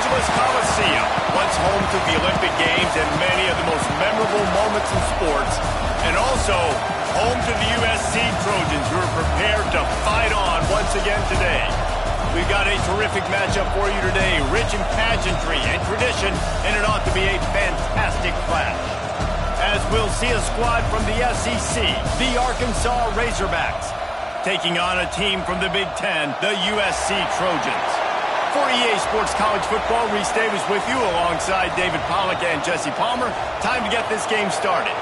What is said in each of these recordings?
Angeles Coliseum, once home to the Olympic Games and many of the most memorable moments in sports, and also home to the USC Trojans, who are prepared to fight on once again today. We've got a terrific matchup for you today, rich in pageantry and tradition, and it ought to be a fantastic clash. As we'll see a squad from the SEC, the Arkansas Razorbacks, taking on a team from the Big Ten, the USC Trojans. For EA Sports College Football, Reese Davis with you alongside David Pollack and Jesse Palmer. Time to get this game started.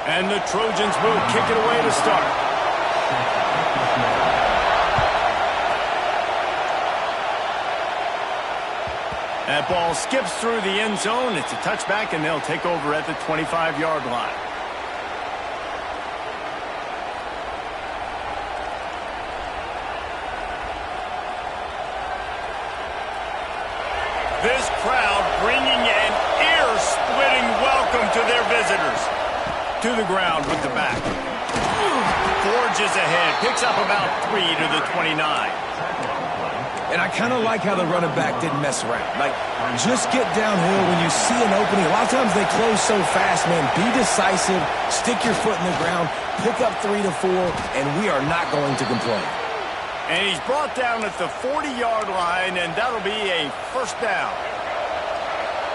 And the Trojans will kick it away to start. That ball skips through the end zone. It's a touchback, and they'll take over at the 25-yard line. This crowd bringing an ear-splitting welcome to their visitors. To the ground with the back. Forges ahead. Picks up about 3 to the 29. And I kind of like how the running back didn't mess around. Like, just get downhill when you see an opening. A lot of times they close so fast, man. Be decisive. Stick your foot in the ground. Pick up 3 to 4, and we are not going to complain. And he's brought down at the 40-yard line, and that'll be a first down.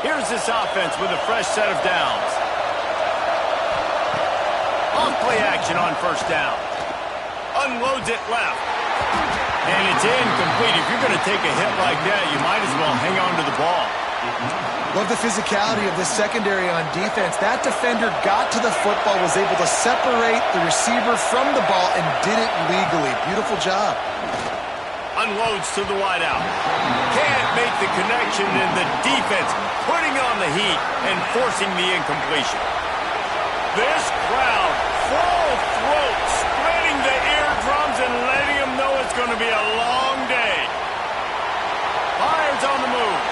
Here's this offense with a fresh set of downs. Play action on first down. Unloads it left. And it's incomplete. If you're going to take a hit like that, you might as well hang on to the ball. Love the physicality of this secondary on defense. That defender got to the football, was able to separate the receiver from the ball, and did it legally. Beautiful job. Unloads to the wideout. Can't make the connection, and the defense putting on the heat and forcing the incompletion. This crowd, full throat, spreading the eardrums and letting them know it's going to be a long day. Fires on the move.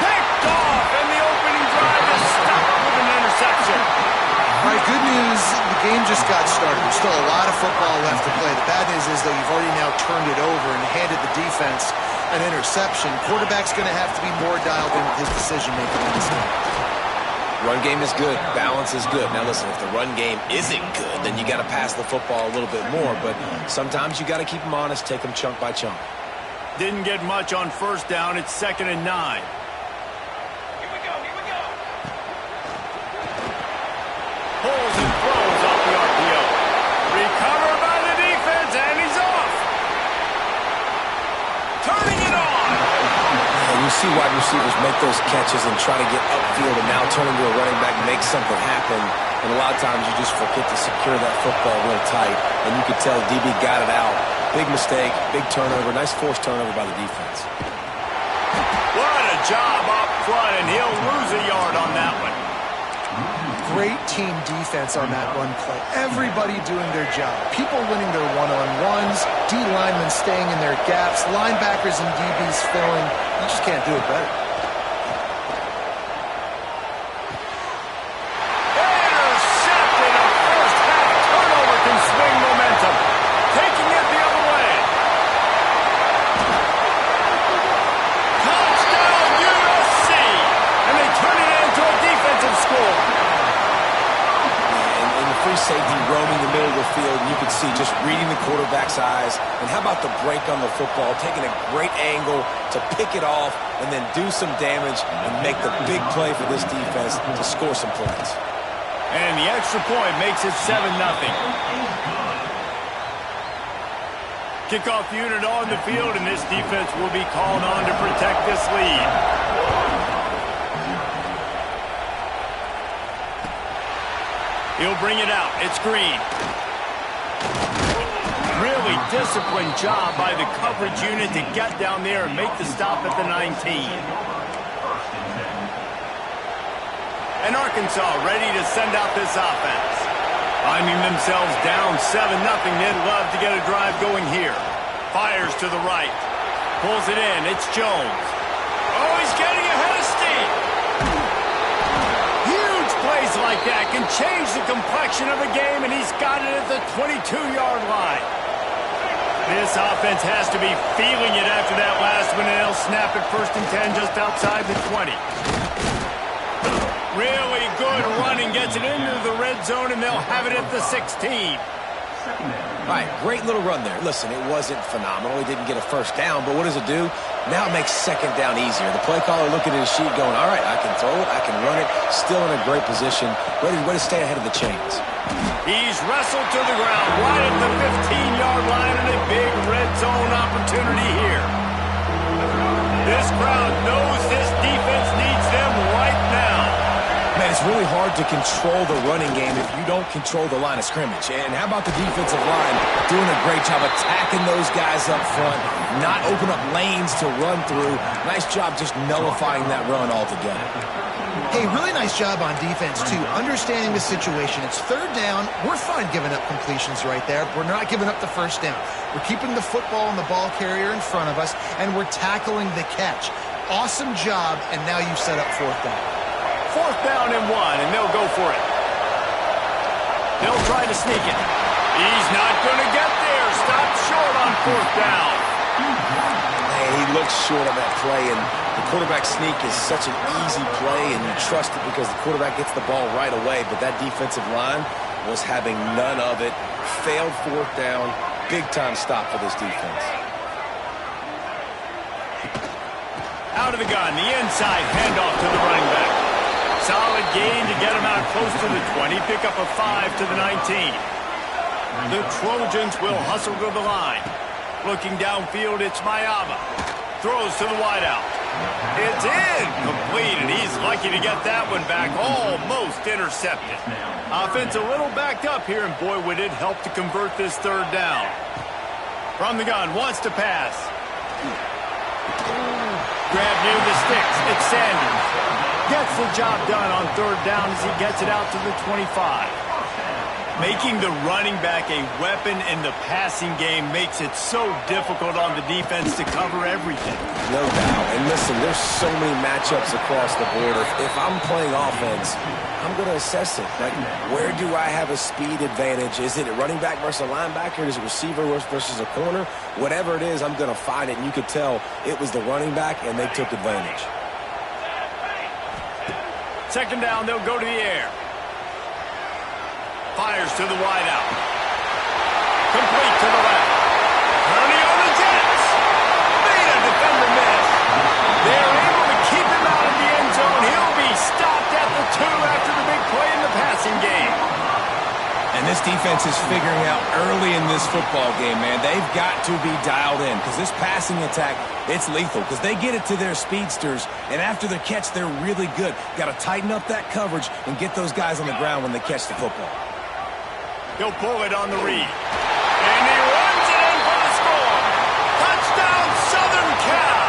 Picked off, and the opening drive is stopped with an interception. All right, good news, the game just got started. There's still a lot of football left to play. The bad news is that you've already now turned it over and handed the defense an interception. Quarterback's going to have to be more dialed in with his decision-making in this game. Run game is good. Balance is good. Now, listen, if the run game isn't good, then you got to pass the football a little bit more. But sometimes you got to keep them honest, take them chunk by chunk. Didn't get much on first down. It's 2nd and 9. Here we go. Pulls and throws off the RPO. Recovered by the defense, and he's off. Turning it on. And you see wide receivers make those catches and try to get upfield and now turn into a running back, make something happen. And a lot of times you just forget to secure that football real tight. And you could tell DB got it out. Big mistake, big turnover, nice forced turnover by the defense. What a job up front, and he'll lose a yard on that one. Great team defense on that run play. Everybody doing their job. People winning their one-on-ones, D linemen staying in their gaps, linebackers and DBs filling. You just can't do it better. Intercepted. A first-half turnover can swing momentum. Taking it the other way. Touchdown USC. And they turn it into a defensive score. Free safety roaming the middle of the field, and you could see just reading the quarterback's eyes. And how about the break on the football, taking a great angle to pick it off and then do some damage and make the big play for this defense to score some points. And the extra point makes it 7-0. Kickoff unit on the field, and this defense will be called on to protect this lead. He'll bring it out. It's Green. Really disciplined job by the coverage unit to get down there and make the stop at the 19. And Arkansas ready to send out this offense. Finding themselves down 7-0, they'd love to get a drive going here. Fires to the right. Pulls it in. It's Jones. Oh, he's getting ahead of steam. Huge plays like that can change the complexion of a game, and he's got it at the 22-yard line. This offense has to be feeling it after that last one, and they'll snap it 1st and 10 just outside the 20. Really good running, gets it into the red zone, and they'll have it at the 16. All right, great little run there. Listen, it wasn't phenomenal. He didn't get a first down, but what does it do? Now it makes 2nd down easier. The play caller looking at his sheet going, all right, I can throw it, I can run it, still in a great position, ready to stay ahead of the chains. He's wrestled to the ground right at the 15-yard line, and a big red zone opportunity here. This crowd knows this defense needs them right now. Man, it's really hard to control the running game if you don't control the line of scrimmage. And how about the defensive line doing a great job attacking those guys up front, not open up lanes to run through. Nice job just nullifying that run altogether. Hey, really nice job on defense, too, understanding the situation. It's 3rd down. We're fine giving up completions right there. We're not giving up the 1st down. We're keeping the football and the ball carrier in front of us, and we're tackling the catch. Awesome job, and now you set up 4th down. 4th down and 1, and they'll go for it. They'll try to sneak it. He's not going to get there. Stopped short on 4th down. Hey, he looks short on that play, and the quarterback sneak is such an easy play, and you trust it because the quarterback gets the ball right away, but that defensive line was having none of it. Failed 4th down. Big-time stop for this defense. Out of the gun, the inside handoff to the running back. Solid gain to get him out close to the 20. Pick up a 5 to the 19. The Trojans will hustle to the line. Looking downfield, it's Mayava. Throws to the wideout. It's incomplete, and he's lucky to get that one back. Almost intercepted. Offense a little backed up here, and boy, would it help to convert this 3rd down. From the gun, wants to pass. Grab near the sticks. It's Sanders. Gets the job done on 3rd down as he gets it out to the 25. Making the running back a weapon in the passing game makes it so difficult on the defense to cover everything. No doubt. And listen, there's so many matchups across the board. If I'm playing offense, I'm going to assess it. Like, where do I have a speed advantage? Is it a running back versus a linebacker? Is it receiver versus a corner? Whatever it is, I'm going to find it. And you could tell it was the running back, and they took advantage. 2nd down, they'll go to the air. Fires to the wideout. Complete to the left. Turning on the Jets. Made a defender miss. They're able to keep him out of the end zone. He'll be stopped at the 2 after the big play in the passing game. And this defense is figuring out early in this football game, man. They've got to be dialed in because this passing attack, it's lethal because they get it to their speedsters, and after the catch, they're really good. Got to tighten up that coverage and get those guys on the ground when they catch the football. He'll pull it on the read. And he runs it in for the score. Touchdown, Southern Cal.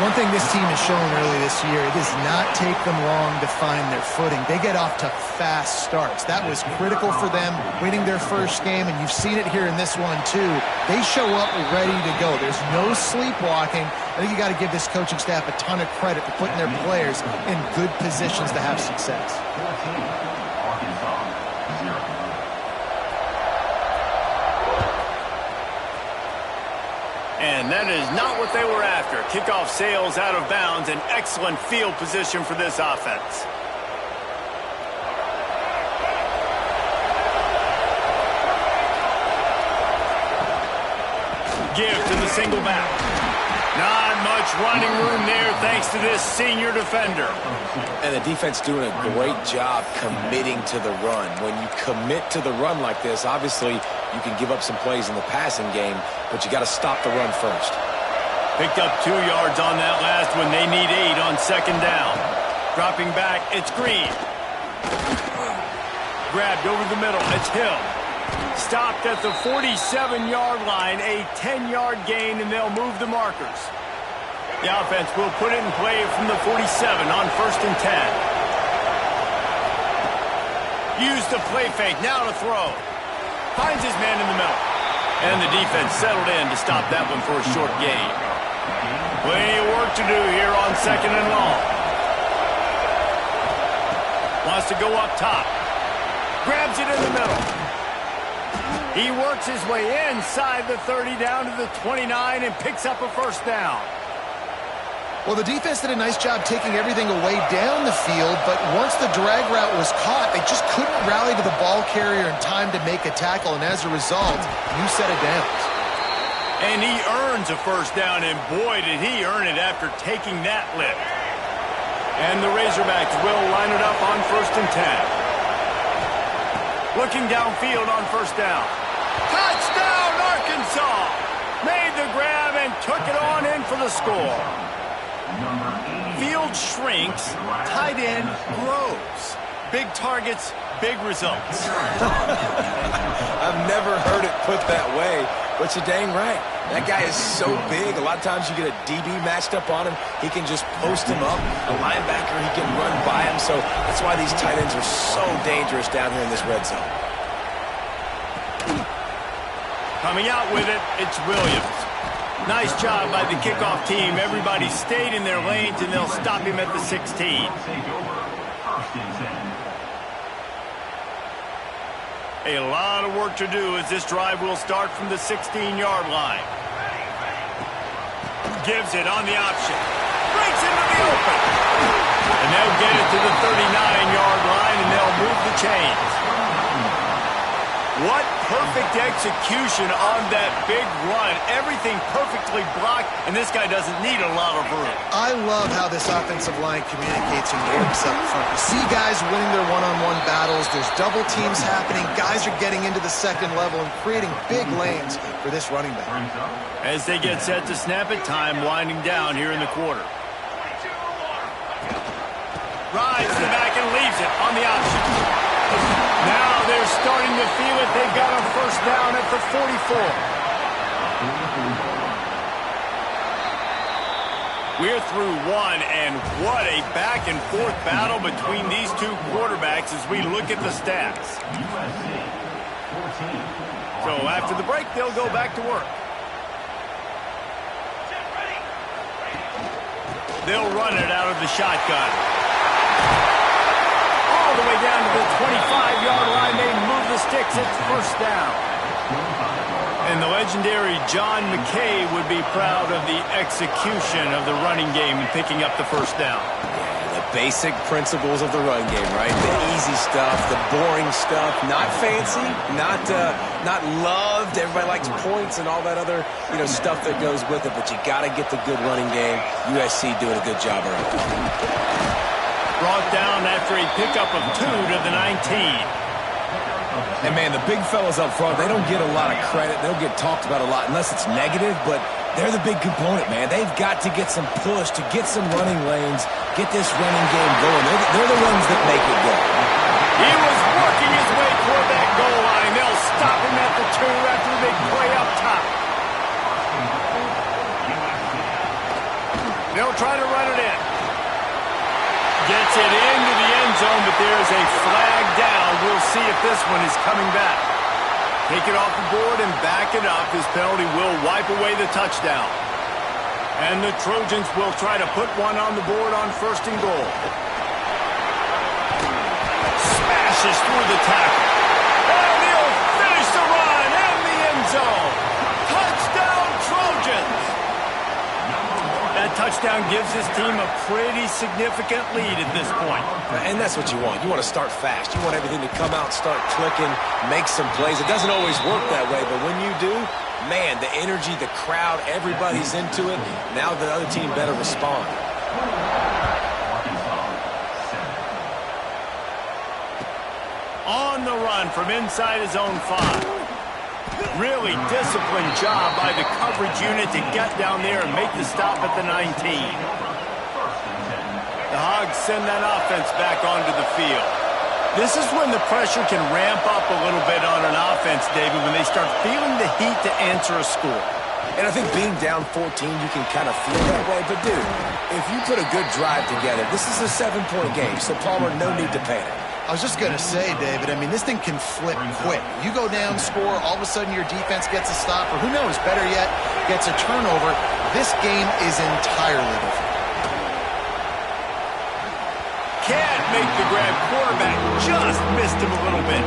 One thing this team has shown early this year, it does not take them long to find their footing. They get off to fast starts. That was critical for them, winning their first game, and you've seen it here in this one too. They show up ready to go. There's no sleepwalking. I think you got to give this coaching staff a ton of credit for putting their players in good positions to have success. And that is not what they were after. Kickoff sails out of bounds. An excellent field position for this offense. Give to the single back. Not much running room there thanks to this senior defender. And the defense doing a great job committing to the run. When you commit to the run like this, obviously you can give up some plays in the passing game, but you got to stop the run first. Picked up 2 yards on that last one. They need 8 on 2nd down. Dropping back, it's Green. Grabbed over the middle, it's Hill. Stopped at the 47-yard line, a 10-yard gain, and they'll move the markers. The offense will put it in play from the 47 on 1st and 10. Use the play fake, now to throw. Finds his man in the middle. And the defense settled in to stop that one for a short gain. Plenty of work to do here on 2nd and long. Wants to go up top. Grabs it in the middle. He works his way inside the 30 down to the 29 and picks up a first down. Well, the defense did a nice job taking everything away down the field, but once the drag route was caught, they just couldn't rally to the ball carrier in time to make a tackle, and as a result, new set of downs. And he earns a first down, and boy, did he earn it after taking that lift. And the Razorbacks will line it up on 1st and 10. Looking downfield on first down. Touchdown, Arkansas! Made the grab and took it on in for the score. Field shrinks, tight end grows. Big targets, big results. I've never heard it put that way, but you're dang right. That guy is so big. A lot of times you get a DB matched up on him. He can just post him up. A linebacker, he can run by him. So that's why these tight ends are so dangerous down here in this red zone. Coming out with it, it's Williams. Nice job by the kickoff team. Everybody stayed in their lanes, and they'll stop him at the 16. A lot of work to do as this drive will start from the 16-yard line. Gives it on the option. Breaks into the open. And they'll get it to the 39-yard line, and they'll move the chains. What perfect execution on that big run. Everything perfectly blocked, and this guy doesn't need a lot of room. I love how this offensive line communicates and works up front. You see guys winning their one-on-one battles. There's double teams happening. Guys are getting into the second level and creating big lanes for this running back. As they get set to snap it, time winding down here in the quarter. Rides the back and leaves it on the option. Now they're starting to feel it. They've got a first down at the 44. We're through one, and what a back-and-forth battle between these two quarterbacks as we look at the stats. So after the break, they'll go back to work. They'll run it out of the shotgun. All the way down to the 25-yard line. They move the sticks. It's first down. And the legendary John McKay would be proud of the execution of the running game and picking up the first down. Yeah, the basic principles of the run game, right? The easy stuff, the boring stuff, not fancy, not loved. Everybody likes points and all that other, stuff that goes with it. But you got to get the good running game. USC doing a good job around it. Brought down after a pickup of 2 to the 19. And, man, the big fellas up front, they don't get a lot of credit. They don't get talked about a lot unless it's negative, but they're the big component, man. They've got to get some push, to get some running lanes, get this running game going. They're the ones that make it go. He was working his way toward that goal line. They'll stop him at the 2 after the big play up top. They'll try to run it in. Gets it into the end zone, but there's a flag down. We'll see if this one is coming back. Take it off the board and back it up. His penalty will wipe away the touchdown. And the Trojans will try to put one on the board on 1st and goal. Smashes through the tackle. And he'll finish the run in the end zone. Touchdown, Trojans! That touchdown gives his team a pretty significant lead at this point. And that's what you want. You want to start fast. You want everything to come out, start clicking, make some plays. It doesn't always work that way, but when you do, man, the energy, the crowd, everybody's into it. Now the other team better respond. On the run from inside his own 5. Really disciplined job by the coverage unit to get down there and make the stop at the 19. The Hogs send that offense back onto the field. This is when the pressure can ramp up a little bit on an offense, David, when they start feeling the heat to answer a score. And I think being down 14, you can kind of feel that way. But, dude, if you put a good drive together, this is a 7-point game, so Palmer, no need to panic. I was just going to say, David, I mean, this thing can flip quick. You go down, score, all of a sudden your defense gets a stop, or who knows, better yet, gets a turnover. This game is entirely different. Can't make the grab. Quarterback just missed him a little bit.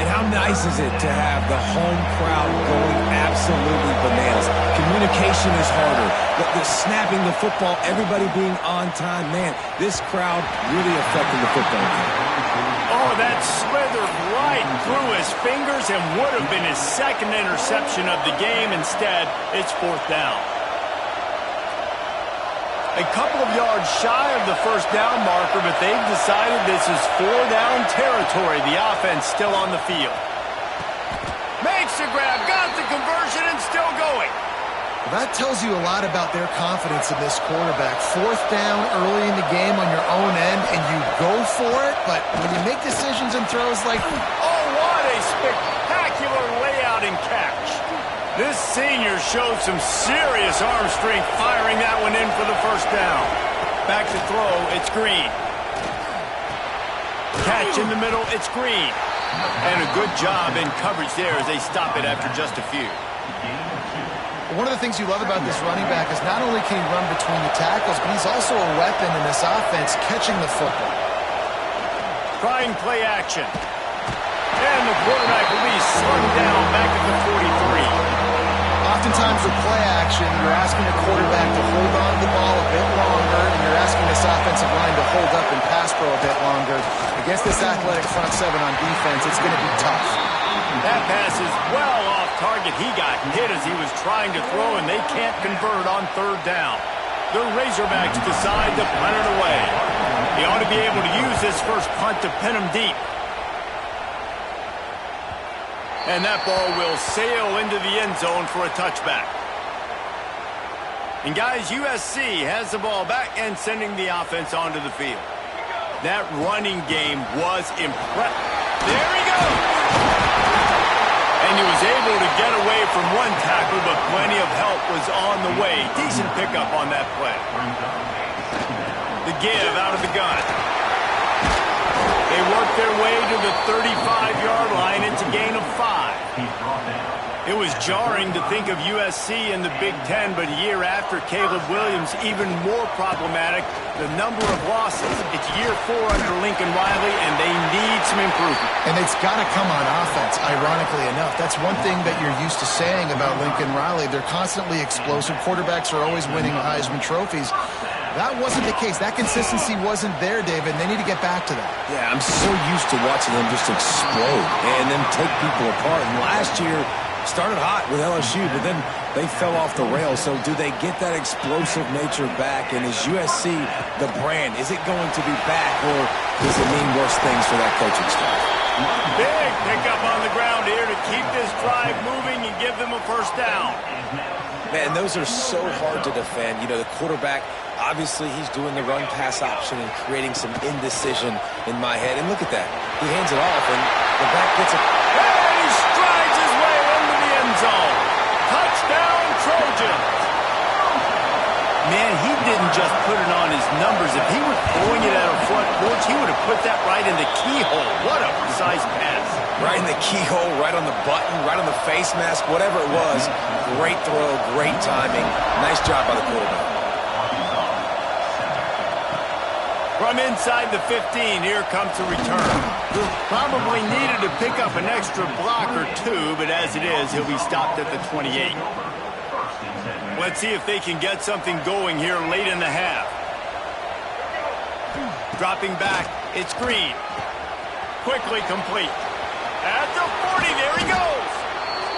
And how nice is it to have the home crowd going absolutely bananas? Communication is harder. The snapping the football, everybody being on time. Man, this crowd really affecting the football game. Oh, that slithered right through his fingers and would have been his second interception of the game. Instead, it's 4th down. A couple of yards shy of the first down marker, but they've decided this is 4-down territory. The offense still on the field. Makes the grab, got the conversion, and still going. Well, that tells you a lot about their confidence in this quarterback. 4th down early in the game on your own end, and you go for it, but when you make decisions and throws like... Oh, what a spectacular layout and catch. This senior showed some serious arm strength firing that one in for the first down. Back to throw, it's Green. Catch in the middle, it's Green. And a good job in coverage there as they stop it after just a few. One of the things you love about this running back is not only can he run between the tackles, but he's also a weapon in this offense catching the football. Trying play action. And the quarterback will be slung down back at the 43. Oftentimes with play action, you're asking the quarterback to hold on to the ball a bit longer, and you're asking this offensive line to hold up and pass pro a bit longer. Against this athletic front seven on defense, it's going to be tough. That pass is well off target. He got hit as he was trying to throw, and they can't convert on 3rd down. The Razorbacks decide to punt it away. He ought to be able to use this first punt to pin him deep. And that ball will sail into the end zone for a touchback. And guys, USC has the ball back and sending the offense onto the field. That running game was impressive. There he goes! And he was able to get away from one tackle, but plenty of help was on the way. Decent pickup on that play. The give out of the gun. They work their way to the 35-yard line. It's a gain of 5. It was jarring to think of USC in the Big Ten, but a year after Caleb Williams, even more problematic, the number of losses. It's year 4 under Lincoln Riley, and they need some improvement. And it's got to come on offense, ironically enough. That's one thing that you're used to saying about Lincoln Riley. They're constantly explosive. Quarterbacks are always winning Heisman trophies. That wasn't the case. That consistency wasn't there, David, and they need to get back to that. Yeah, I'm so used to watching them just explode and then take people apart. And last year started hot with LSU, but then they fell off the rails. So do they get that explosive nature back? And is USC the brand? Is it going to be back, or does it mean worse things for that coaching staff? Big pickup on the ground here to keep this drive moving and give them a first down. Man, those are so hard to defend. You know, the quarterback, obviously he's doing the run-pass option and creating some indecision in my head. And look at that. He hands it off, and the back gets it. And he strides his way into the end zone. Touchdown, Trojans. Man, he didn't just put it on his numbers. If he was throwing it at a front porch, he would have put that right in the keyhole. What a precise pass. Right in the keyhole, right on the button, right on the face mask, whatever it was. Great throw, great timing. Nice job by the quarterback. From inside the 15, here comes the return. Probably needed to pick up an extra block or two, but as it is, he'll be stopped at the 28. Let's see if they can get something going here late in the half. Dropping back, it's Green. Quickly complete. At the 40, there he goes.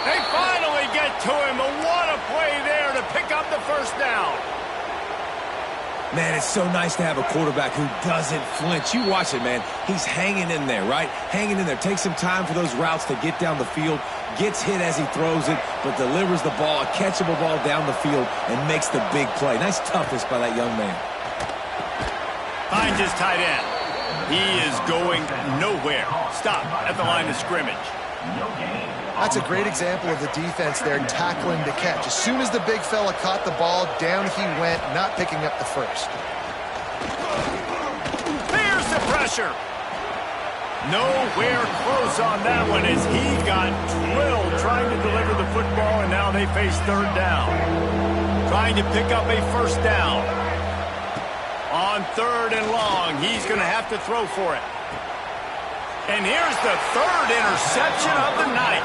They finally get to him, but what a play there to pick up the first down. Man, it's so nice to have a quarterback who doesn't flinch. You watch it, man. He's hanging in there, right? Hanging in there. Takes some time for those routes to get down the field. Gets hit as he throws it, but delivers the ball, a catchable ball down the field, and makes the big play. Nice toughness by that young man. Finds his tight end. He is going nowhere. Stop at the line of scrimmage. That's a great example of the defense there tackling the catch. As soon as the big fella caught the ball, down he went, not picking up the first. There's the pressure. Nowhere close on that one as he got drilled trying to deliver the football, and now they face third down. Trying to pick up a first down. On third and long, he's going to have to throw for it. And here's the third interception of the night.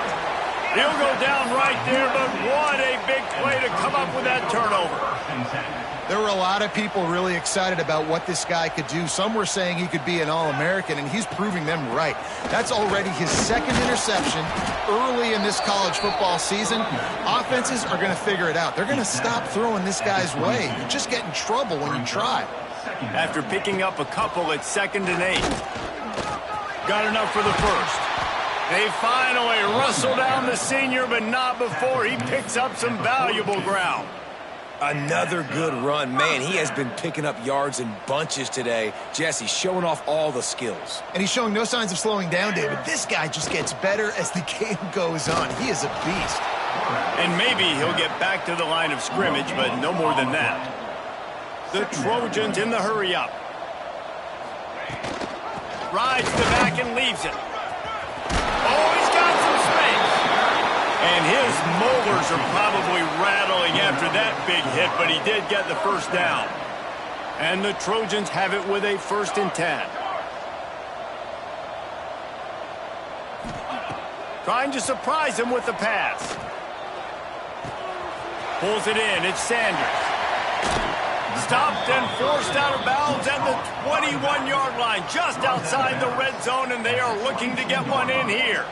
He'll go down right there, but what a big play to come up with that turnover. There were a lot of people really excited about what this guy could do. Some were saying he could be an All-American, and he's proving them right. That's already his second interception early in this college football season. Offenses are going to figure it out. They're going to stop throwing this guy's way. You just get in trouble when you try. After picking up a couple at 2nd and 8. Got enough for the first. They finally wrestle down the senior, but not before he picks up some valuable ground. Another good run. Man, he has been picking up yards in bunches today. Jesse showing off all the skills. And he's showing no signs of slowing down, David. This guy just gets better as the game goes on. He is a beast. And maybe he'll get back to the line of scrimmage, but no more than that. The Trojans in the hurry-up. Rides the back and leaves it. Oh, he's got some space. And his molars are probably rattling after that big hit, but he did get the first down. And the Trojans have it with a 1st and 10. Trying to surprise him with the pass. Pulls it in. It's Sanders. Stopped and forced out of bounds at the 21-yard line, just outside the red zone, and they are looking to get one in here.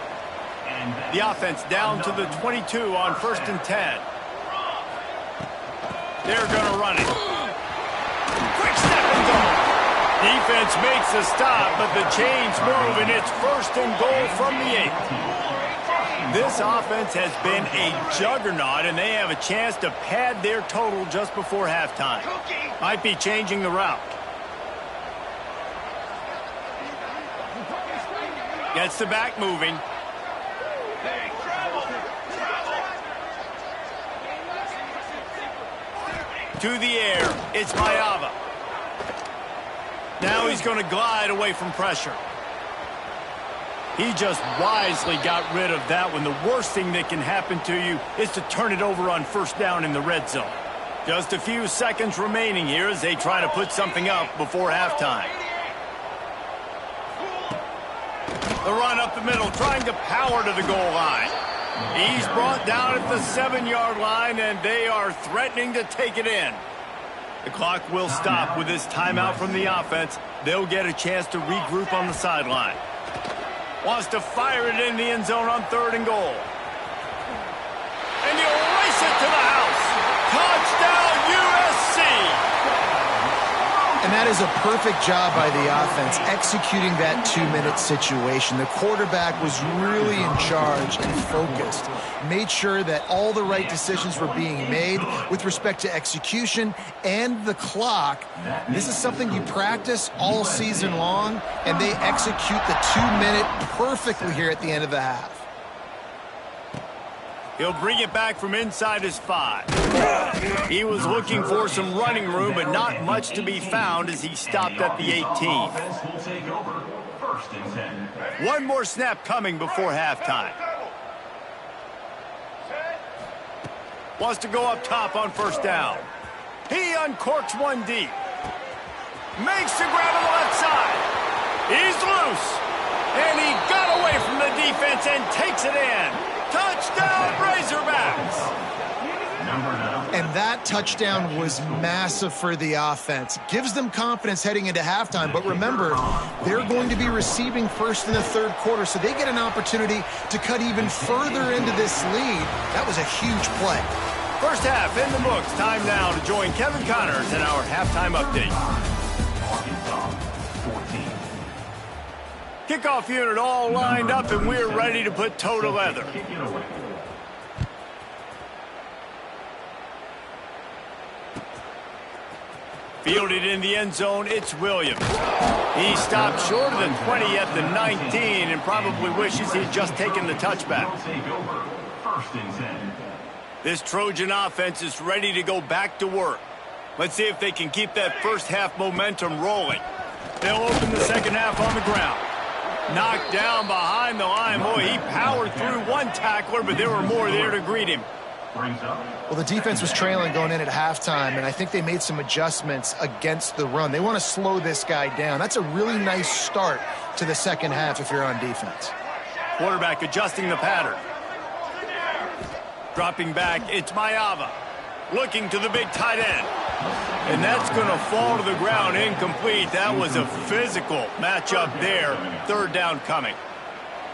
The offense down to the 22 on 1st and 10. They're going to run it. Quick step and go. Defense makes a stop, but the chains move, and it's 1st and goal from the 8. This offense has been a juggernaut, and they have a chance to pad their total just before halftime. Might be changing the route. Gets the back moving. To the air, it's Mayava. Now he's going to glide away from pressure. He just wisely got rid of that one. The worst thing that can happen to you is to turn it over on 1st down in the red zone. Just a few seconds remaining here as they try to put something up before halftime. The run up the middle, trying to power to the goal line. He's brought down at the 7-yard line, and they are threatening to take it in. The clock will stop with this timeout from the offense. They'll get a chance to regroup on the sideline. Wants to fire it in the end zone on 3rd and goal. And he'll race it to the house. Touchdown, USC! And that is a perfect job by the offense, executing that 2-minute situation. The quarterback was really in charge and focused. Made sure that all the right decisions were being made with respect to execution and the clock. This is something you practice all season long, and they execute the 2-minute perfectly here at the end of the half. He'll bring it back from inside his 5. He was looking for some running room, but not much to be found as he stopped at the 18. One more snap coming before halftime. Wants to go up top on 1st down. He uncorks one deep. Makes the grab on the left side. He's loose. And he got away from the defense and takes it in. Touchdown, Razorbacks! And that touchdown was massive for the offense. Gives them confidence heading into halftime. But remember, they're going to be receiving first in the 3rd quarter, so they get an opportunity to cut even further into this lead. That was a huge play. First half in the books. Time now to join Kevin Connors in our halftime update. Kickoff unit all lined up, and we're ready to put toe to leather. Fielded in the end zone, it's Williams. He stopped short of the 20 at the 19 and probably wishes he'd just taken the touchback. This Trojan offense is ready to go back to work. Let's see if they can keep that first half momentum rolling. They'll open the second half on the ground. Knocked down behind the line. Boy, he powered through one tackler, but there were more there to greet him. Well, the defense was trailing going in at halftime, and I think they made some adjustments against the run. They want to slow this guy down. That's a really nice start to the second half if you're on defense. Quarterback adjusting the pattern. Dropping back, it's Maiava. Looking to the big tight end. And that's going to fall to the ground incomplete. That was a physical matchup there. Third down coming.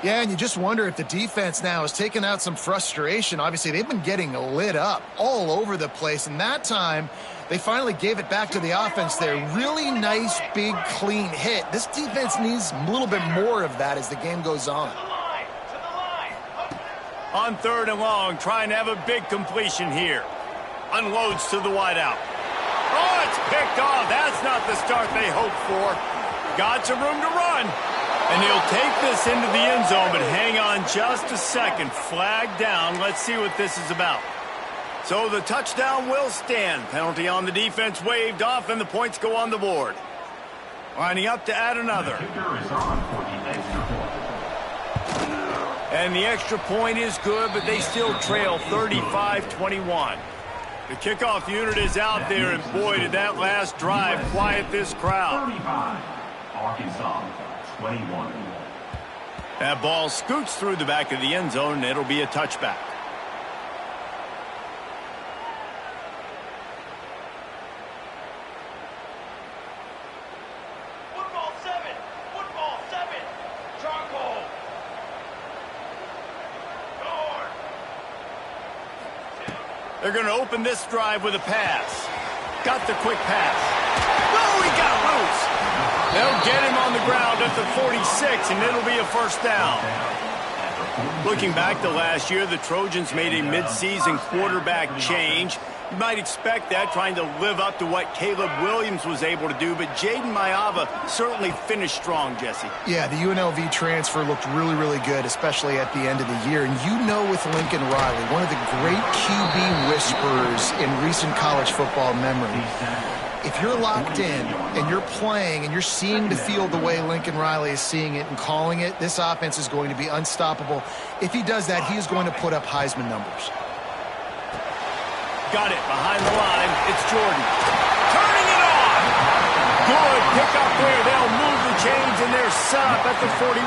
Yeah, and you just wonder if the defense now has taken out some frustration. Obviously, they've been getting lit up all over the place, and that time they finally gave it back to the offense there. Really nice, big, clean hit. This defense needs a little bit more of that as the game goes on. On third and long, trying to have a big completion here. Unloads to the wideout. Oh, it's picked off. That's not the start they hoped for. Got some room to run. And he'll take this into the end zone, but hang on just a second. Flag down. Let's see what this is about. So the touchdown will stand. Penalty on the defense waved off, and the points go on the board. Lining up to add another. And the extra point is good, but they still trail 35-21. The kickoff unit is out there, and boy, did that last drive quiet this crowd. 35, Arkansas, 21. That ball scoots through the back of the end zone, and it'll be a touchback. Football 7. Football 7. Charcoal. Guard. They're going to open this drive with a pass. Got the quick pass. Oh, he got loose. They'll get him on the ground at the 46, and it'll be a first down. Looking back to last year, the Trojans made a midseason quarterback change. You might expect that, trying to live up to what Caleb Williams was able to do, but Jaden Maiava certainly finished strong, Jesse. Yeah, the UNLV transfer looked really, really good, especially at the end of the year. And you know with Lincoln Riley, one of the great QB whisperers in recent college football memory, if you're locked in and you're playing and you're seeing the field the way Lincoln Riley is seeing it and calling it, this offense is going to be unstoppable. If he does that, he is going to put up Heisman numbers. Got it behind the line. It's Jordan. Turning it on. Good pickup there. They'll move the chains, and they're set up at the 41.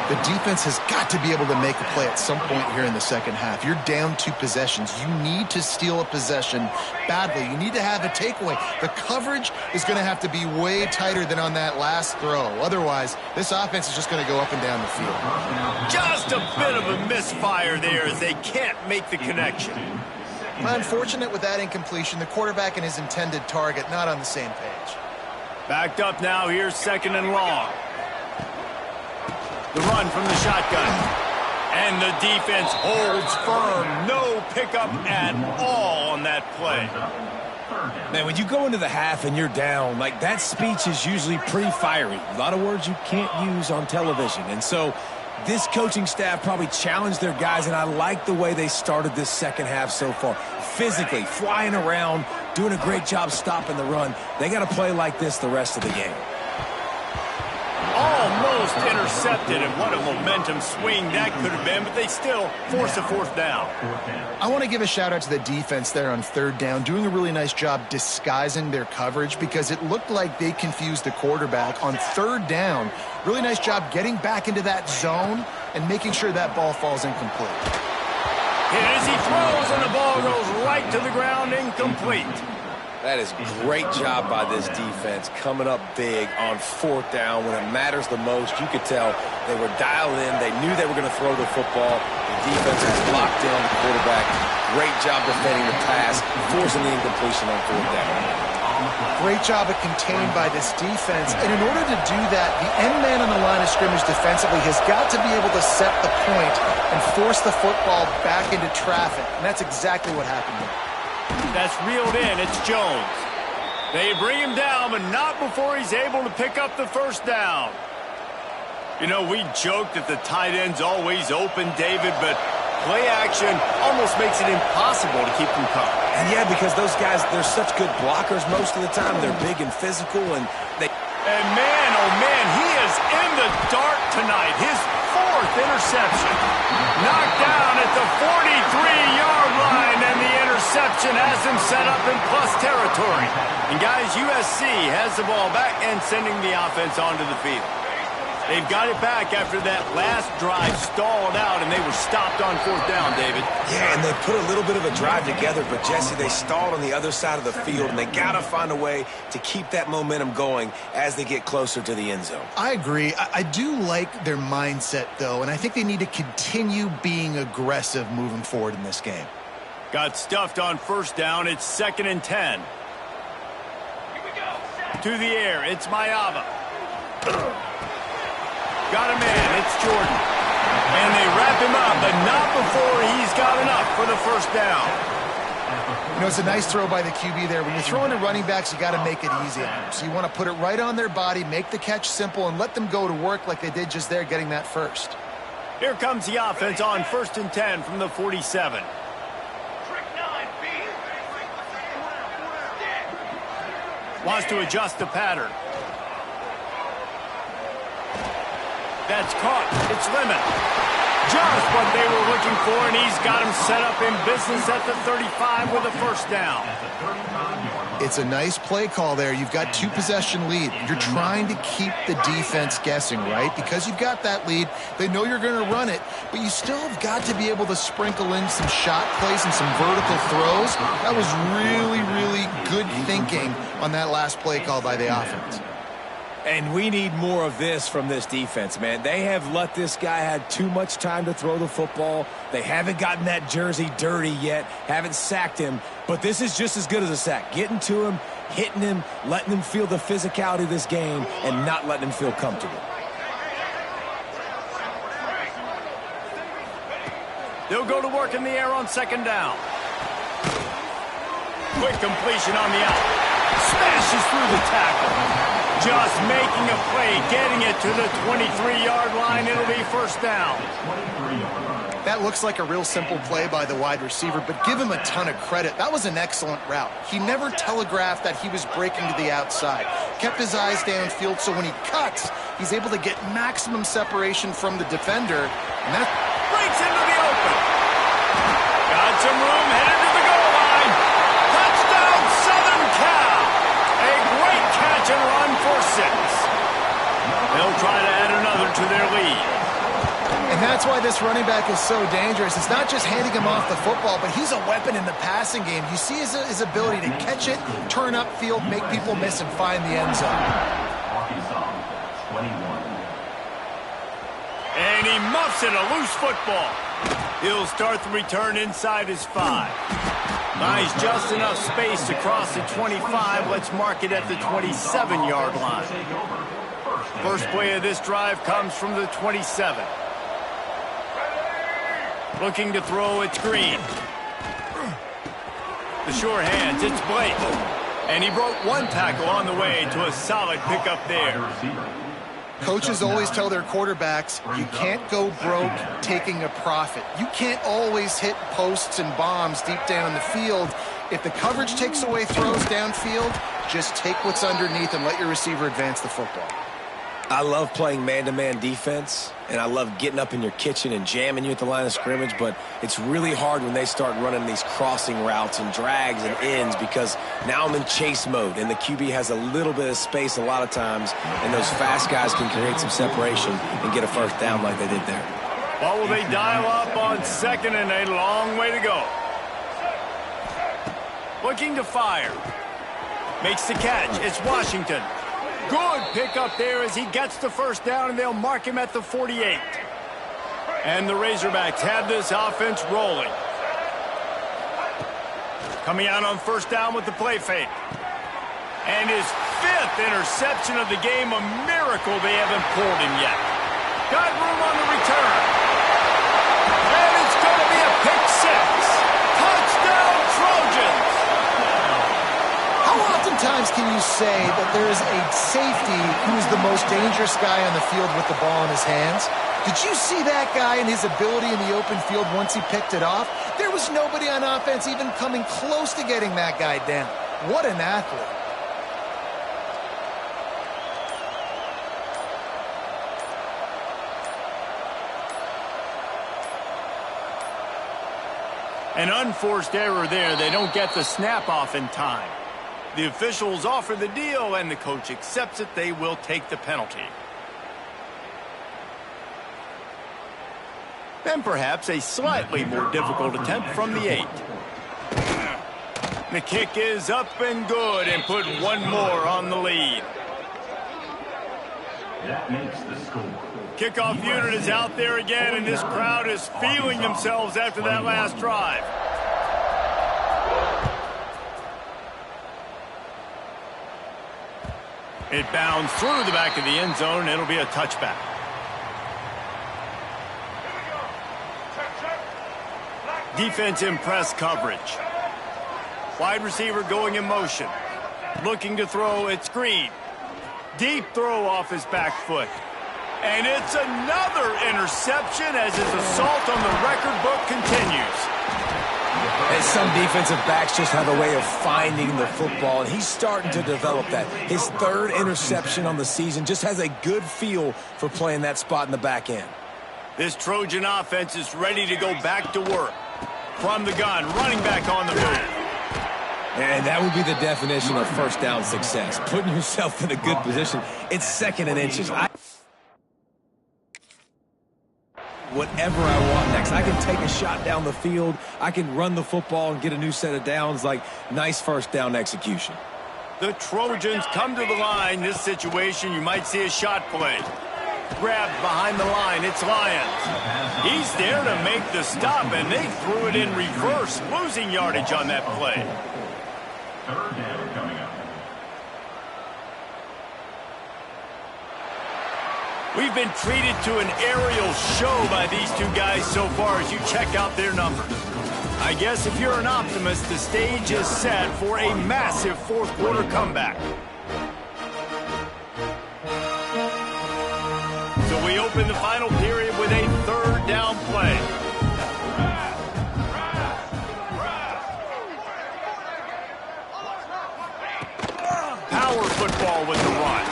The defense has got to be able to make a play at some point here in the second half. You're down 2 possessions. You need to steal a possession badly. You need to have a takeaway. The coverage is going to have to be way tighter than on that last throw. Otherwise, this offense is just going to go up and down the field. Just a bit of a misfire there as they can't make the connection. Unfortunate with that incompletion. The quarterback and his intended target not on the same page. Backed up now. Here's second and long. The run from the shotgun. And the defense holds firm. No pickup at all on that play. Man, when you go into the half and you're down, like that speech is usually pretty fiery. A lot of words you can't use on television. And so this coaching staff probably challenged their guys, and I like the way they started this second half so far. Physically, flying around, doing a great job stopping the run. They got to play like this the rest of the game. Almost intercepted, and what a momentum swing that could have been, but they still force a fourth down. I want to give a shout out to the defense there on third down, doing a really nice job disguising their coverage because it looked like they confused the quarterback on third down. Really nice job getting back into that zone and making sure that ball falls incomplete. Hit as he throws, and the ball goes right to the ground, incomplete. That is great job by this defense, coming up big on fourth down when it matters the most. You could tell they were dialed in. They knew they were going to throw the football. The defense was locked in on the quarterback. Great job defending the pass, forcing the incompletion on fourth down. Great job of contained by this defense. And in order to do that, the end man on the line of scrimmage defensively has got to be able to set the point and force the football back into traffic. And that's exactly what happened there. That's reeled in. It's Jones. They bring him down, but not before he's able to pick up the first down. You know, we joke that the tight end's always open, David, but play action almost makes it impossible to keep them covered. And yeah, because those guys, they're such good blockers most of the time. They're big and physical, and they... And man, oh man, he is in the dark tonight. His 4th interception. Knocked down at the 43-yard line, and the interception has him set up in plus territory. And guys, USC has the ball back and sending the offense onto the field. They've got it back after that last drive stalled out, and they were stopped on 4th down, David. Yeah, and they put a little bit of a drive together, but, Jesse, they stalled on the other side of the field, and they got to find a way to keep that momentum going as they get closer to the end zone. I agree. I do like their mindset, though, and I think they need to continue being aggressive moving forward in this game. Got stuffed on 1st down. It's 2nd and 10. Here we go. Set. To the air, it's Mayava. Got a man, it's Jordan. And they wrap him up, but not before he's got enough for the 1st down. You know, it's a nice throw by the QB there. When you're throwing to running backs, you got to make it easy on them. So you want to put it right on their body, make the catch simple, and let them go to work like they did just there, getting that 1st. Here comes the offense on 1st and 10 from the 47. Trick 9, B. Stick. Wants to adjust the pattern. That's caught. It's Lemon. Just what they were looking for, and he's got him set up in business at the 35 with a 1st down. It's a nice play call there. You've got 2-possession lead. You're trying to keep the defense guessing, right? Because you've got that lead, they know you're going to run it, but you still have got to be able to sprinkle in some shot plays and some vertical throws. That was really, really good thinking on that last play call by the offense. And we need more of this from this defense, man. They have let this guy have too much time to throw the football. They haven't gotten that jersey dirty yet, haven't sacked him. But this is just as good as a sack. Getting to him, hitting him, letting him feel the physicality of this game, and not letting him feel comfortable. They'll go to work in the air on 2nd down. Quick completion on the out. Smashes through the tackle. Just making a play, getting it to the 23-yard line. It'll be 1st down. That looks like a real simple play by the wide receiver, but give him a ton of credit. That was an excellent route. He never telegraphed that he was breaking to the outside. Kept his eyes downfield, so when he cuts, he's able to get maximum separation from the defender. And that Breaks into the open. Got some room, headed to the goal line. Touchdown, Southern Cal. A great catch and run for 6. They'll try to add another to their lead. And that's why this running back is so dangerous. It's not just handing him off the football, but he's a weapon in the passing game. You see his ability to catch it, turn upfield, make people miss, and find the end zone. Arkansas, 21. And he muffs it, a loose football. He'll start the return inside his 5. Nice, just enough space to cross the 25. Let's mark it at the 27-yard line. First play of this drive comes from the 27. Looking to throw, it's Green. The sure hands, it's Blake. And he broke 1 tackle on the way to a solid pickup there. Coaches always tell their quarterbacks, you can't go broke taking a profit. You can't always hit posts and bombs deep down in the field. If the coverage takes away throws downfield, just take what's underneath and let your receiver advance the football. I love playing man-to-man defense, and I love getting up in your kitchen and jamming you at the line of scrimmage, but it's really hard when they start running these crossing routes and drags and ends because now I'm in chase mode, and the QB has a little bit of space a lot of times, and those fast guys can create some separation and get a 1st down like they did there. What will they dial up on 2nd and a long way to go? Looking to fire. Makes the catch. It's Washington. Good pickup there as he gets the 1st down, and they'll mark him at the 48. And the Razorbacks have this offense rolling. Coming out on 1st down with the play fake. And his 5th interception of the game, a miracle they haven't pulled him yet. Got room on the return. And it's going to be a pick 6. Touchdown, Trojans. How oftentimes can you say that there is a safety who is the most dangerous guy on the field with the ball in his hands? Did you see that guy and his ability in the open field once he picked it off? There was nobody on offense even coming close to getting that guy down. What an athlete. An unforced error there. They don't get the snap off in time. The officials offer the deal, and the coach accepts it. They will take the penalty. And perhaps a slightly more difficult attempt from the 8. The kick is up and good, and put one more on the lead. That makes the score. Kickoff unit is out there again, and this crowd is feeling themselves after that last drive. It bounds through the back of the end zone, and it'll be a touchback. Defense in press coverage. Wide receiver going in motion. Looking to throw, it's Green. Deep throw off his back foot. And it's another interception as his assault on the record book continues. And some defensive backs just have a way of finding the football, and he's starting to develop that. His 3rd interception on the season, just has a good feel for playing that spot in the back end. This Trojan offense is ready to go back to work. From the gun, running back on the move. And that would be the definition of first down success, putting yourself in a good position. It's 2nd and inches. Whatever I want next. I can take a shot down the field. I can run the football and get a new set of downs. Like, nice first down execution. The Trojans come to the line. This situation, you might see a shot play. Grabbed behind the line, it's Lyons. He's there to make the stop, and they threw it in reverse, losing yardage on that play. 3rd down coming up. We've been treated to an aerial show by these two guys so far as you check out their numbers. I guess if you're an optimist, the stage is set for a massive 4th quarter comeback. So we open the final period with a 3rd down play. Power football with the run.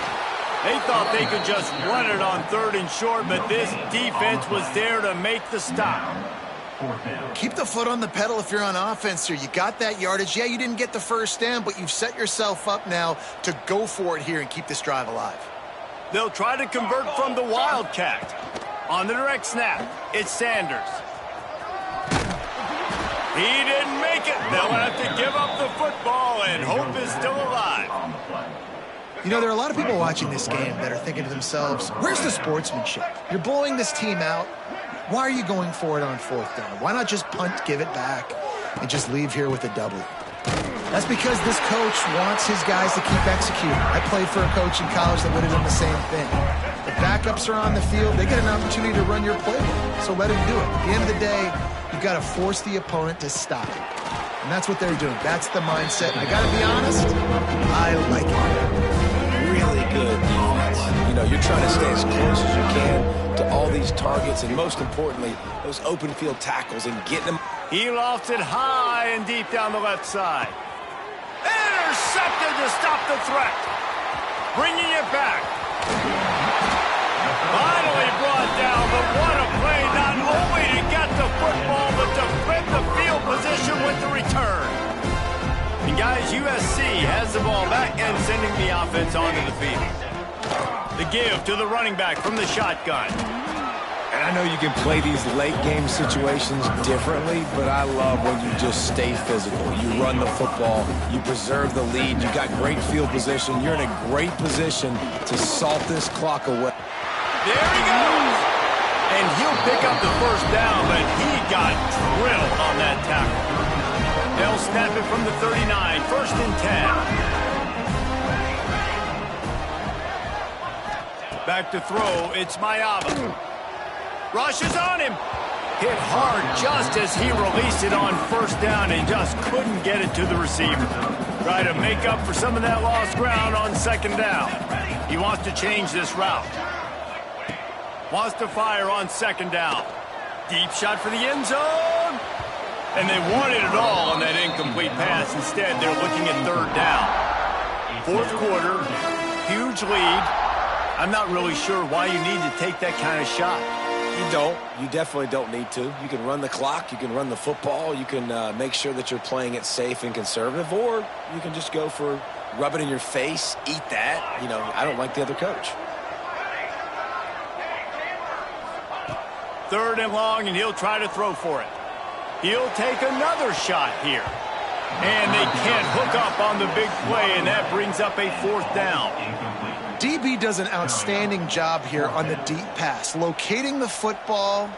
They thought they could just run it on 3rd and short, but this defense was there to make the stop. 4th down. Keep the foot on the pedal if you're on offense here. You got that yardage. Yeah, you didn't get the first down, but you've set yourself up now to go for it here and keep this drive alive. They'll try to convert from the Wildcat. On the direct snap, it's Sanders. He didn't make it. They'll have to give up the football, and hope is still alive. On the play. You know, there are a lot of people watching this game that are thinking to themselves, where's the sportsmanship? You're blowing this team out. Why are you going for it on 4th down? Why not just punt, give it back, and just leave here with a W? That's because this coach wants his guys to keep executing. I played for a coach in college that would have done the same thing. The backups are on the field. They get an opportunity to run your playbook, so let him do it. At the end of the day, you've got to force the opponent to stop it. And that's what they're doing. That's the mindset. I got to be honest, I like it. Really good defense. You know, you're trying to stay as close as you can to all these targets, and most importantly, those open field tackles and getting them. He lofts it high and deep down the left side. Intercepted to stop the threat. Bringing it back. Finally brought down, but what a play, not only to get the football, but to flip the field position with the return. And guys, USC has the ball back and sending the offense onto the field. The give to the running back from the shotgun. And I know you can play these late game situations differently, but I love when you just stay physical. You run the football, you preserve the lead, you got great field position, you're in a great position to salt this clock away. There he goes! And he'll pick up the first down, but he got drilled on that tackle. They'll snap it from the 39, 1st and 10. Back to throw, it's Mayaba. Rushes on him. Hit hard just as he released it on 1st down and just couldn't get it to the receiver. Try to make up for some of that lost ground on 2nd down. He wants to change this route. Wants to fire on 2nd down. Deep shot for the end zone. And they wanted it all on that incomplete pass. Instead, they're looking at 3rd down. 4th quarter, huge lead. I'm not really sure why you need to take that kind of shot. You don't. You definitely don't need to. You can run the clock. You can run the football. You can make sure that you're playing it safe and conservative, or you can just go for rub it in your face, eat that. You know, I don't like the other coach. 3rd and long, and he'll try to throw for it. He'll take another shot here. And they can't hook up on the big play, and that brings up a 4th down. DB does an outstanding job here on the deep pass, locating the football,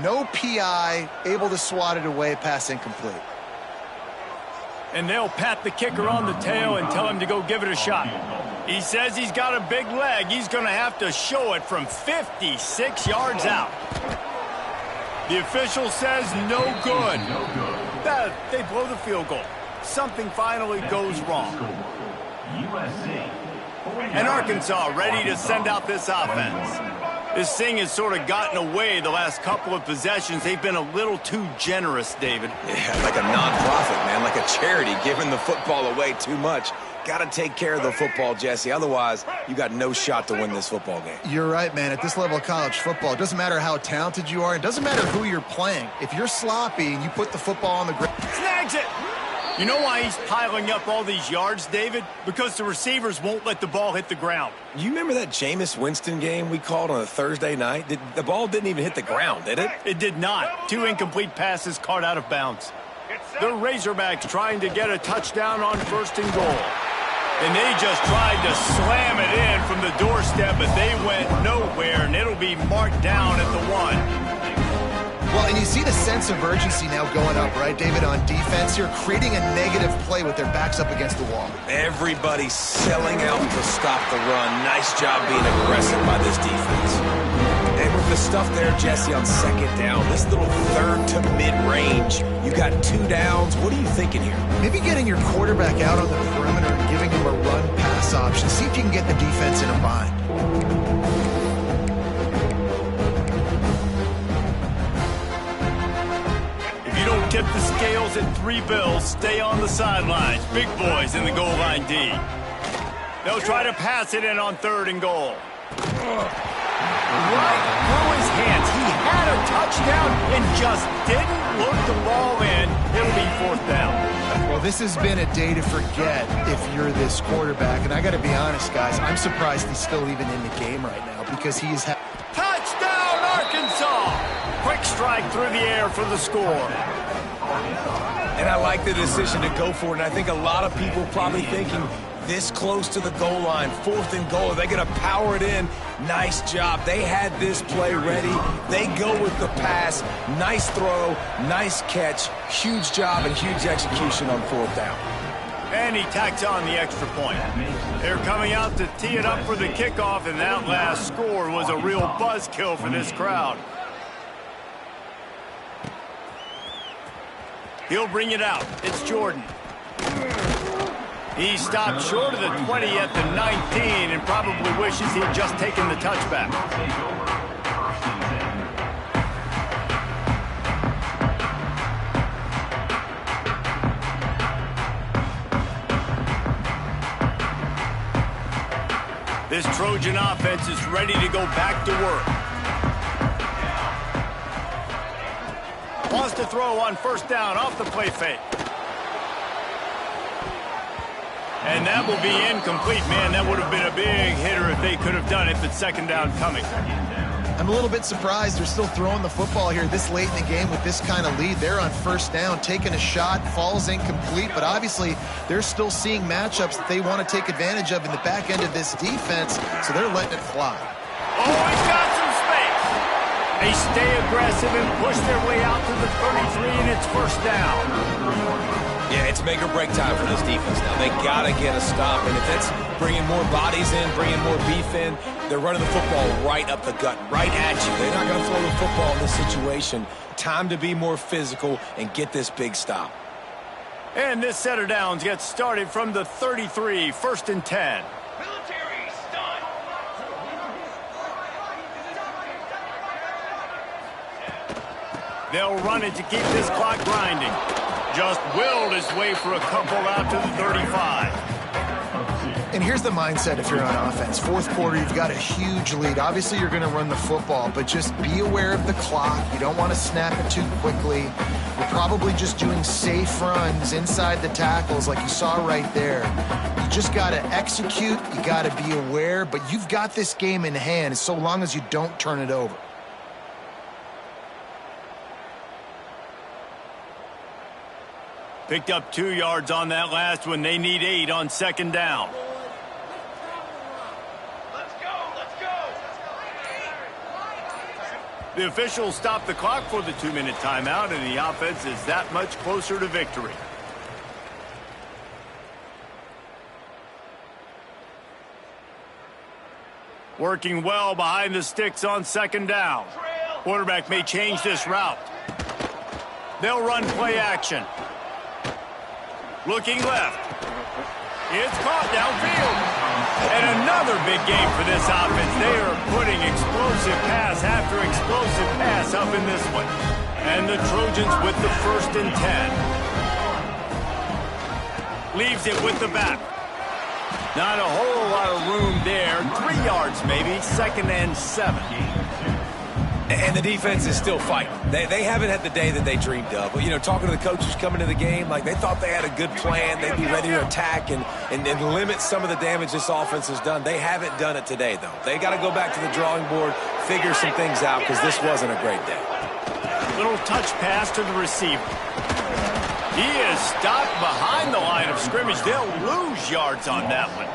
no PI, able to swat it away, pass incomplete. And they'll pat the kicker on the tail and tell him to go give it a shot. He says he's got a big leg. He's going to have to show it from 56 yards out. The official says no good. They blow the field goal. Something finally goes wrong. And Arkansas ready to send out this offense. This thing has sort of gotten away the last couple of possessions. They've been a little too generous, David. Yeah, like a nonprofit, man, like a charity, giving the football away too much. Got to take care of the football, Jesse. Otherwise, you got no shot to win this football game. You're right, man. At this level of college football, it doesn't matter how talented you are. It doesn't matter who you're playing. If you're sloppy and you put the football on the ground. Snags it! You know why he's piling up all these yards, David? Because the receivers won't let the ball hit the ground. You remember that Jameis Winston game we called on a Thursday night? The ball didn't even hit the ground, did it? It did not. 2 incomplete passes caught out of bounds. The Razorbacks trying to get a touchdown on 1st and goal. And they just tried to slam it in from the doorstep, but they went nowhere, and it'll be marked down at the 1. Well, and you see the sense of urgency now going up, right, David, on defense here, creating a negative play with their backs up against the wall. Everybody's selling out to stop the run. Nice job being aggressive by this defense. And with the stuff there, Jesse, on 2nd down, this little 3rd to mid-range, you got 2 downs. What are you thinking here? Maybe getting your quarterback out on the perimeter and giving him a run-pass option. See if you can get the defense in a bind. Tip the scales at 3 bills. Stay on the sidelines. Big boys in the goal line D. They'll try to pass it in on 3rd and goal. Right through his hands. He had a touchdown and just didn't look the ball in. It'll be 4th down. Well, this has been a day to forget if you're this quarterback. And I got to be honest, guys, I'm surprised he's still even in the game right now because he's touchdown, Arkansas! Quick strike through the air for the score. And I like the decision to go for it. And I think a lot of people probably thinking this close to the goal line, 4th and goal, are they going to power it in? Nice job. They had this play ready. They go with the pass. Nice throw, nice catch. Huge job and huge execution on 4th down. And he tacks on the extra point. They're coming out to tee it up for the kickoff, and that last score was a real buzzkill for this crowd. He'll bring it out. It's Jordan. He stopped short of the 20 at the 19 and probably wishes he'd just taken the touchback. This Trojan offense is ready to go back to work. Wants to throw on 1st down off the play fake. And that will be incomplete. Man, that would have been a big hitter if they could have done it, but 2nd down coming. I'm a little bit surprised they're still throwing the football here this late in the game with this kind of lead. They're on 1st down, taking a shot, falls incomplete, but obviously they're still seeing matchups that they want to take advantage of in the back end of this defense, so they're letting it fly. Oh, he's got some space. They stay aggressive and push their way out to the 33, and it's 1st down. Yeah, it's make or break time for this defense now. They got to get a stop, and if it's bringing more bodies in, bringing more beef in, they're running the football right up the gut, right at you. They're not going to throw the football in this situation. Time to be more physical and get this big stop. And this set of downs gets started from the 33, 1st and 10. Military stun. They'll run it to keep this clock grinding. Just willed his way for a couple out to the 35. And here's the mindset if you're on offense. Fourth quarter, you've got a huge lead. Obviously, you're going to run the football, but just be aware of the clock. You don't want to snap it too quickly. We're probably just doing safe runs inside the tackles like you saw right there. You just got to execute. You got to be aware, but you've got this game in hand so long as you don't turn it over. Picked up 2 yards on that last one. They need 8 on second down. The officials stopped the clock for the 2-minute timeout, and the offense is that much closer to victory. Working well behind the sticks on second down. Quarterback may change this route. They'll run play action. Looking left. It's caught downfield. And another big game for this offense. They are putting explosive pass after explosive pass up in this one. And the Trojans with the 1st and 10. Leaves it with the back. Not a whole lot of room there. 3 yards maybe. 2nd and 7. And the defense is still fighting. They haven't had the day that they dreamed of. But, you know, talking to the coaches coming to the game, like they thought they had a good plan. They'd be ready to attack and limit some of the damage this offense has done. They haven't done it today, though. They got to go back to the drawing board, figure some things out, because this wasn't a great day. Little touch pass to the receiver. He is stopped behind the line of scrimmage. They'll lose yards on that one.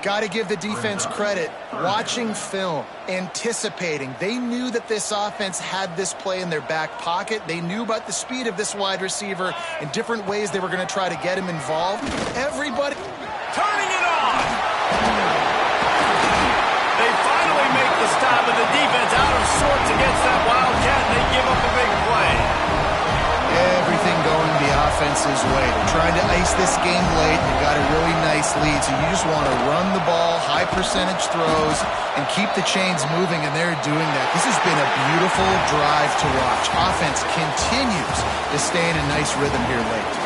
Got to give the defense credit. Watching film, anticipating. They knew that this offense had this play in their back pocket. They knew about the speed of this wide receiver and different ways they were going to try to get him involved. Everybody turning it on. They finally make the stop, and the defense out of sorts against that Wildcat, and they give up a big play. Everything going the offense's way. They're trying to ice this game late. They've got a really nice lead, so you just want to run the ball, high percentage throws, and keep the chains moving, and they're doing that. This has been a beautiful drive to watch. Offense continues to stay in a nice rhythm here late.